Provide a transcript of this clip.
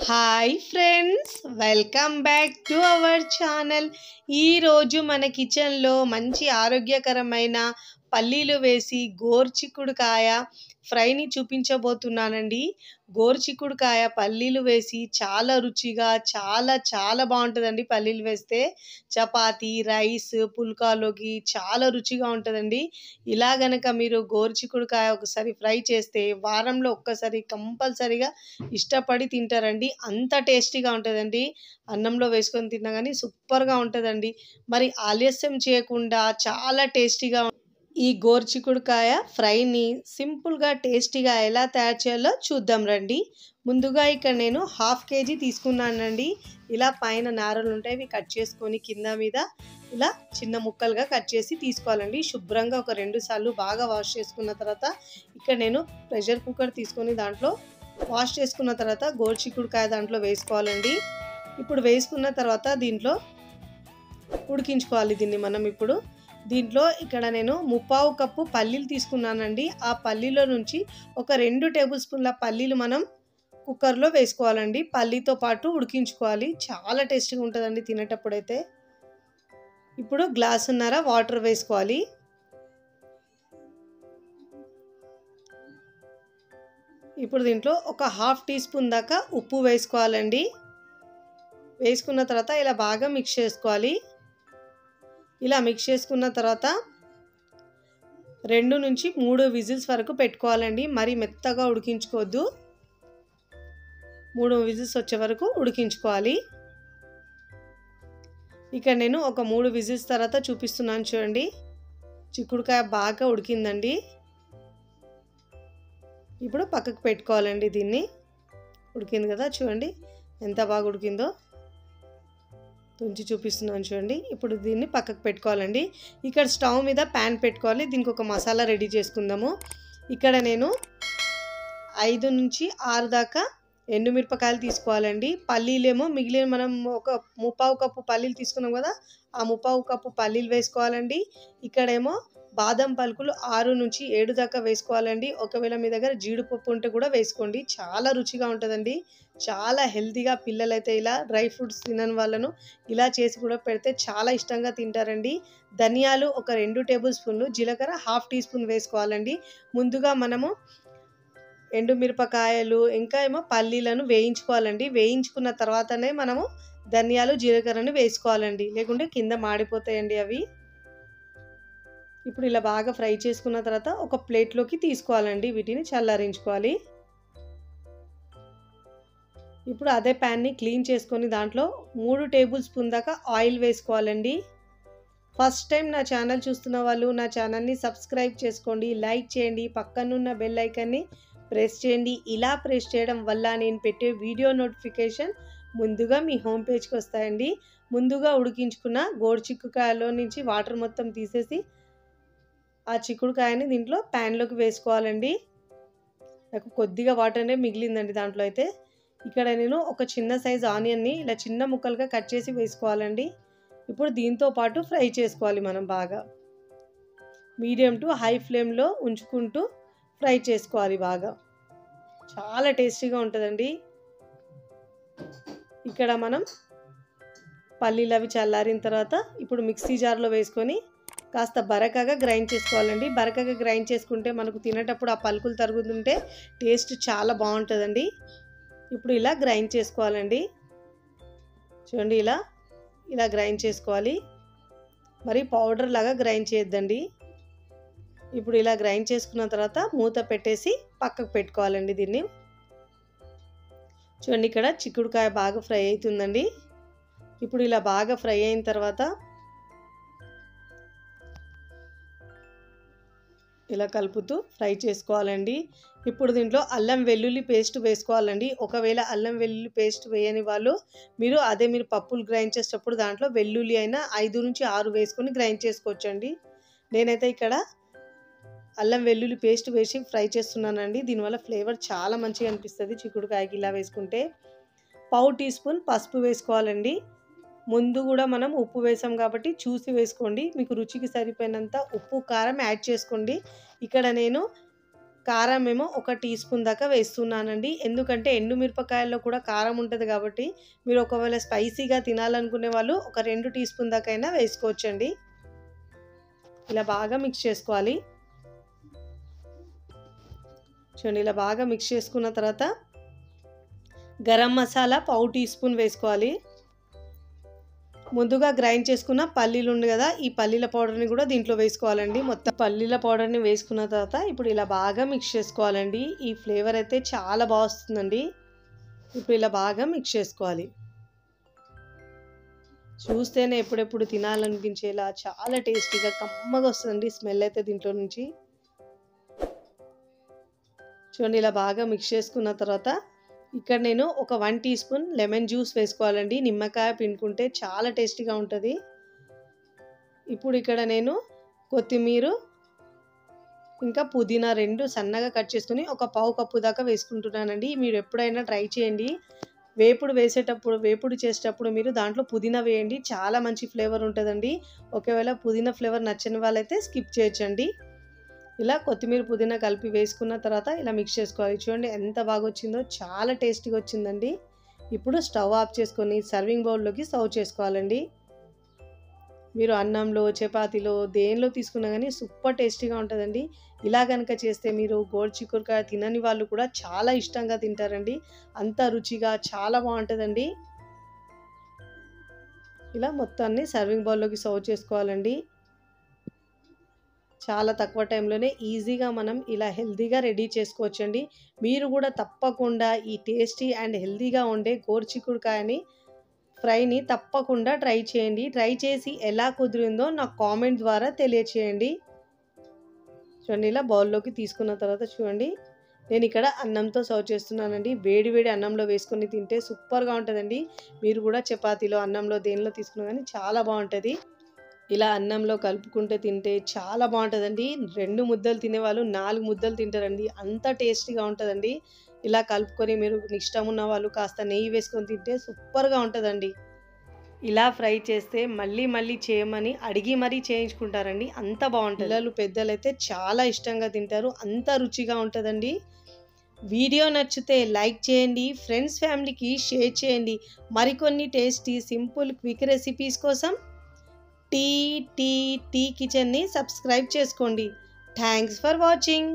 Hi friends, welcome back to our channel. ఈరోజు మన కిచెన్లో మంచి ఆరోగ్యకరమైన పల్లీలు వేసి గోరుచిక్కుడుకాయ ఫ్రైని చూపించబోతున్నానండి. గోరుచిక్కుడుకాయ పల్లీలు వేసి చాలా రుచిగా చాలా చాలా బాగుంటుందండి. పల్లీలు వేస్తే చపాతీ, రైస్, పుల్కాలోకి చాలా రుచిగా ఉంటుందండి. ఇలా గనక మీరు గోరుచిక్కుడుకాయ ఒకసారి ఫ్రై చేస్తే వారంలో ఒక్కసారి కంపల్సరీగా ఇష్టపడి తింటారండి. అంత టేస్టీగా ఉంటుందండి. అన్నంలో వేసుకొని తిన్నా కానీ సూపర్గా ఉంటుందండి. మరి ఆలస్యం చేయకుండా చాలా టేస్టీగా ఈ గోరుచిక్కుడుకాయ ఫ్రైని సింపుల్గా టేస్టీగా ఎలా తయారు చేయాలో చూద్దాం రండి. ముందుగా ఇక్కడ నేను 1/2 kg తీసుకున్నానండి. ఇలా పైన నారలు ఉంటాయి, ఇవి కట్ చేసుకొని కింద మీద ఇలా చిన్న ముక్కలుగా కట్ చేసి తీసుకోవాలండి. శుభ్రంగా ఒక 2 సార్లు బాగా వాష్ చేసుకున్న తర్వాత ఇక్కడ నేను ప్రెషర్ కుక్కర్ తీసుకొని దాంట్లో వాష్ చేసుకున్న తర్వాత గోరుచిక్కుడుకాయ దాంట్లో వేసుకోవాలండి. ఇప్పుడు వేసుకున్న తర్వాత దీంట్లో ఉడికించుకోవాలి దీన్ని మనం. ఇప్పుడు దీంట్లో ఇక్కడ నేను 1/4 కప్పు పల్లీలు తీసుకున్నానండి. ఆ పల్లీలో నుంచి ఒక 2 టేబుల్ స్పూన్ల పల్లీలు మనం కుక్కర్లో వేసుకోవాలండి. పల్లీతో పాటు ఉడికించుకోవాలి. చాలా టేస్టీగా ఉంటుందండి తినేటప్పుడైతే. ఇప్పుడు గ్లాసున్నర వాటర్ వేసుకోవాలి. ఇప్పుడు దీంట్లో ఒక 1/2 టీ స్పూన్ దాకా ఉప్పు వేసుకోవాలండి. వేసుకున్న తర్వాత ఇలా బాగా మిక్స్ చేసుకోవాలి. ఇలా మిక్స్ చేసుకున్న తర్వాత 2 నుంచి 3 విజిల్స్ వరకు పెట్టుకోవాలండి. మరి మెత్తగా ఉడికించుకోవద్దు. 3 విజిల్స్ వచ్చే వరకు ఉడికించుకోవాలి. ఇక్కడ నేను ఒక 3 విజిల్స్ తర్వాత చూపిస్తున్నాను చూడండి. చిక్కుడుకాయ బాగా ఉడికిందండి. ఇప్పుడు పక్కకు పెట్టుకోవాలండి దీన్ని. ఉడికింది కదా, చూడండి ఎంత బాగా ఉడికిందో. తుంచి చూపిస్తున్నాను చూడండి. ఇప్పుడు దీన్ని పక్కకు పెట్టుకోవాలండి. ఇక్కడ స్టవ్ మీద ప్యాన్ పెట్టుకోవాలి. దీనికి ఒక మసాలా రెడీ చేసుకుందాము. ఇక్కడ నేను 5 నుంచి 6 దాకా ఎండుమిరపకాయలు తీసుకోవాలండి. పల్లీలేమో మిగిలిన మనం ఒక 1/4 కప్పు పల్లీలు తీసుకున్నాం కదా, ఆ 1/4 కప్పు పల్లీలు వేసుకోవాలండి. ఇక్కడేమో బాదం పలుకులు 6 నుంచి 7 దాకా వేసుకోవాలండి. ఒకవేళ మీ దగ్గర జీడిపప్పు ఉంటే కూడా వేసుకోండి. చాలా రుచిగా ఉంటుందండి. చాలా హెల్తీగా పిల్లలైతే ఇలా డ్రై ఫ్రూట్స్ తినని వాళ్ళను ఇలా చేసి కూడా పెడితే చాలా ఇష్టంగా తింటారండి. ధనియాలు ఒక 2 టేబుల్ స్పూన్లు, జీలకర్ర 1/2 టీ స్పూన్ వేసుకోవాలండి. ముందుగా మనము ఎండుమిరపకాయలు ఇంకా ఏమో పల్లీలను వేయించుకోవాలండి. వేయించుకున్న తర్వాతనే మనము ధనియాలు, జీలకర్రను వేసుకోవాలండి. లేకుంటే కింద మాడిపోతాయండి అవి. ఇప్పుడు ఇలా బాగా ఫ్రై చేసుకున్న తర్వాత ఒక ప్లేట్లోకి తీసుకోవాలండి. వీటిని చల్లారించుకోవాలి. ఇప్పుడు అదే ప్యాన్ని క్లీన్ చేసుకొని దాంట్లో 3 టేబుల్ స్పూన్ దాకా ఆయిల్ వేసుకోవాలండి. ఫస్ట్ టైం నా ఛానల్ చూస్తున్న వాళ్ళు నా ఛానల్ని సబ్స్క్రైబ్ చేసుకోండి, లైక్ చేయండి, పక్కనున్న బెల్ ఐకాన్ని ప్రెస్ చేయండి. ఇలా ప్రెస్ చేయడం వల్ల నేను పెట్టే వీడియో నోటిఫికేషన్ ముందుగా మీ హోమ్ పేజ్కి వస్తాయండి. ముందుగా ఉడికించుకున్న గోరుచిక్కుడుకాయలో నుంచి వాటర్ మొత్తం తీసేసి ఆ చిక్కుడుకాయని దీంట్లో ప్యాన్లోకి వేసుకోవాలండి. నాకు కొద్దిగా వాటర్నే మిగిలిందండి దాంట్లో అయితే. ఇక్కడ నేను ఒక చిన్న సైజ్ ఆనియన్ని ఇలా చిన్న ముక్కలుగా కట్ చేసి వేసుకోవాలండి. ఇప్పుడు దీంతో పాటు ఫ్రై చేసుకోవాలి మనం బాగా. మీడియం టు హై ఫ్లేమ్లో ఉంచుకుంటూ ఫ్రై చేసుకోవాలి బాగా. చాలా టేస్టీగా ఉంటుందండి. ఇక్కడ మనం పల్లీలు అవి చల్లారిన తర్వాత ఇప్పుడు మిక్సీ జార్లో వేసుకొని కాస్త బరకగా గ్రైండ్ చేసుకోవాలండి. బరకగా గ్రైండ్ చేసుకుంటే మనకు తినేటప్పుడు ఆ పలుకులు తరుగుతుంటే టేస్ట్ చాలా బాగుంటుందండి. ఇప్పుడు ఇలా గ్రైండ్ చేసుకోవాలండి. చూడండి ఇలా గ్రైండ్ చేసుకోవాలి. మరి పౌడర్ లాగా గ్రైండ్ చేయొద్దండి. ఇప్పుడు ఇలా గ్రైండ్ చేసుకున్న తర్వాత మూత పెట్టేసి పక్కకు పెట్టుకోవాలండి దీన్ని. చూడండి ఇక్కడ చిక్కుడుకాయ బాగా ఫ్రై అవుతుందండి. ఇప్పుడు ఇలా బాగా ఫ్రై అయిన తర్వాత ఇలా కలుపుతూ ఫ్రై చేసుకోవాలండి. ఇప్పుడు దీంట్లో అల్లం వెల్లుల్లి పేస్ట్ వేసుకోవాలండి. ఒకవేళ అల్లం వెల్లుల్లి పేస్ట్ వేయని వాళ్ళు మీరు పప్పులు గ్రైండ్ చేసేటప్పుడు దాంట్లో వెల్లుల్లి అయినా 5 నుంచి 6 వేసుకొని గ్రైండ్ చేసుకోవచ్చండి. నేనైతే ఇక్కడ అల్లం వెల్లుల్లి పేస్ట్ వేసి ఫ్రై చేస్తున్నానండి. దీనివల్ల ఫ్లేవర్ చాలా మంచిగా అనిపిస్తుంది చిక్కుడుకాయకి ఇలా వేసుకుంటే. 1/4 టీ స్పూన్ పసుపు వేసుకోవాలండి. ముందు కూడా మనం ఉప్పు వేసాం కాబట్టి చూసి వేసుకోండి. మీకు రుచికి సరిపోయినంత ఉప్పు, కారం యాడ్ చేసుకోండి. ఇక్కడ నేను కారం ఏమో 1 టీ స్పూన్ దాకా వేస్తున్నానండి. ఎందుకంటే ఎండుమిరపకాయల్లో కూడా కారం ఉంటది కాబట్టి మీరు ఒకవేళ స్పైసీగా తినాలనుకునే వాళ్ళు ఒక 2 టీ స్పూన్ దాకా అయినా వేసుకోవచ్చండి. ఇలా బాగా మిక్స్ చేసుకోవాలి. చూడండి ఇలా బాగా మిక్స్ చేసుకున్న తర్వాత గరం మసాలా పావు టీ స్పూన్ వేసుకోవాలి. ముందుగా గ్రైండ్ చేసుకున్న పల్లీలు ఉంది కదా, ఈ పల్లీల పౌడర్ని కూడా దీంట్లో వేసుకోవాలండి. మొత్తం పల్లీల పౌడర్ని వేసుకున్న తర్వాత ఇప్పుడు ఇలా బాగా మిక్స్ చేసుకోవాలండి. ఈ ఫ్లేవర్ అయితే చాలా బాగా వస్తుందండి. ఇప్పుడు ఇలా బాగా మిక్స్ చేసుకోవాలి. చూస్తేనే ఎప్పుడెప్పుడు తినాలనిపించేలా చాలా టేస్టీగా కమ్మగా వస్తుందండి స్మెల్ అయితే దీంట్లో నుంచి. చూడండి ఇలా బాగా మిక్స్ చేసుకున్న తర్వాత ఇక్కడ నేను ఒక 1 టీ స్పూన్ లెమన్ జ్యూస్ వేసుకోవాలండి. నిమ్మకాయ పిండుకుంటే చాలా టేస్టీగా ఉంటుంది. ఇప్పుడు ఇక్కడ నేను కొత్తిమీర ఇంకా పుదీనా 2 సన్నగా కట్ చేసుకుని ఒక పావు కప్పు దాకా వేసుకుంటున్నానండి. మీరు ఎప్పుడైనా ట్రై చేయండి. వేపుడు చేసేటప్పుడు మీరు దాంట్లో పుదీనా వేయండి. చాలా మంచి ఫ్లేవర్ ఉంటుందండి. ఒకవేళ పుదీనా ఫ్లేవర్ నచ్చని వాళ్ళైతే స్కిప్ చేయొచ్చండి. ఇలా కొత్తిమీర పుదీనా కలిపి వేసుకున్న తర్వాత ఇలా మిక్స్ చేసుకోవాలి. చూడండి ఎంత బాగా వచ్చిందో, చాలా టేస్టీగా వచ్చిందండి. ఇప్పుడు స్టవ్ ఆఫ్ చేసుకొని సర్వింగ్ బౌల్లోకి సర్వ్ చేసుకోవాలండి. మీరు అన్నంలో, చపాతీలో దేనిలో తీసుకున్నా కానీ సూపర్ టేస్టీగా ఉంటుందండి. ఇలా కనుక చేస్తే మీరు గోరుచిక్కుడుకాయ తినని వాళ్ళు కూడా చాలా ఇష్టంగా తింటారండి. అంత రుచిగా చాలా బాగుంటుందండి. ఇలా మొత్తాన్ని సర్వింగ్ బౌల్లోకి సర్వ్ చేసుకోవాలండి. చాలా తక్కువ టైంలోనే ఈజీగా మనం ఇలా హెల్తీగా రెడీ చేసుకోవచ్చండి. మీరు కూడా తప్పకుండా ఈ టేస్టీ అండ్ హెల్తీగా ఉండే గోరుచిక్కుడుకాయని ఫ్రైని తప్పకుండా ట్రై చేయండి. ట్రై చేసి ఎలా కుదిరిందో నాకు కామెంట్ ద్వారా తెలియచేయండి. చూడండి ఇలా బౌల్లోకి తీసుకున్న తర్వాత చూడండి నేను ఇక్కడ అన్నంతో సర్వ్ చేస్తున్నానండి. వేడి వేడి అన్నంలో వేసుకొని తింటే సూపర్గా ఉంటుందండి. మీరు కూడా చపాతీలో, అన్నంలో దేనిలో తీసుకున్నా కానీ చాలా బాగుంటుంది. ఇలా అన్నంలో కలుపుకుంటే తింటే చాలా బాగుంటుందండి. 2 ముద్దలు తినేవాళ్ళు 4 ముద్దలు తింటారండి. అంత టేస్టీగా ఉంటుందండి. ఇలా కలుపుకొని మీరు ఇష్టం ఉన్న వాళ్ళు కాస్త నెయ్యి వేసుకొని తింటే సూపర్గా ఉంటుందండి. ఇలా ఫ్రై చేస్తే మళ్ళీ మళ్ళీ చేయమని అడిగి మరీ చేయించుకుంటారండి. అంత బాగుంటుంది. పిల్లలు పెద్దలైతే చాలా ఇష్టంగా తింటారు. అంత రుచిగా ఉంటుందండి. వీడియో నచ్చితే లైక్ చేయండి. ఫ్రెండ్స్ ఫ్యామిలీకి షేర్ చేయండి. మరికొన్ని టేస్టీ సింపుల్ క్విక్ రెసిపీస్ కోసం టీ కిచెన్ని సబ్స్క్రైబ్ చేసుకోండి. Thanks for watching.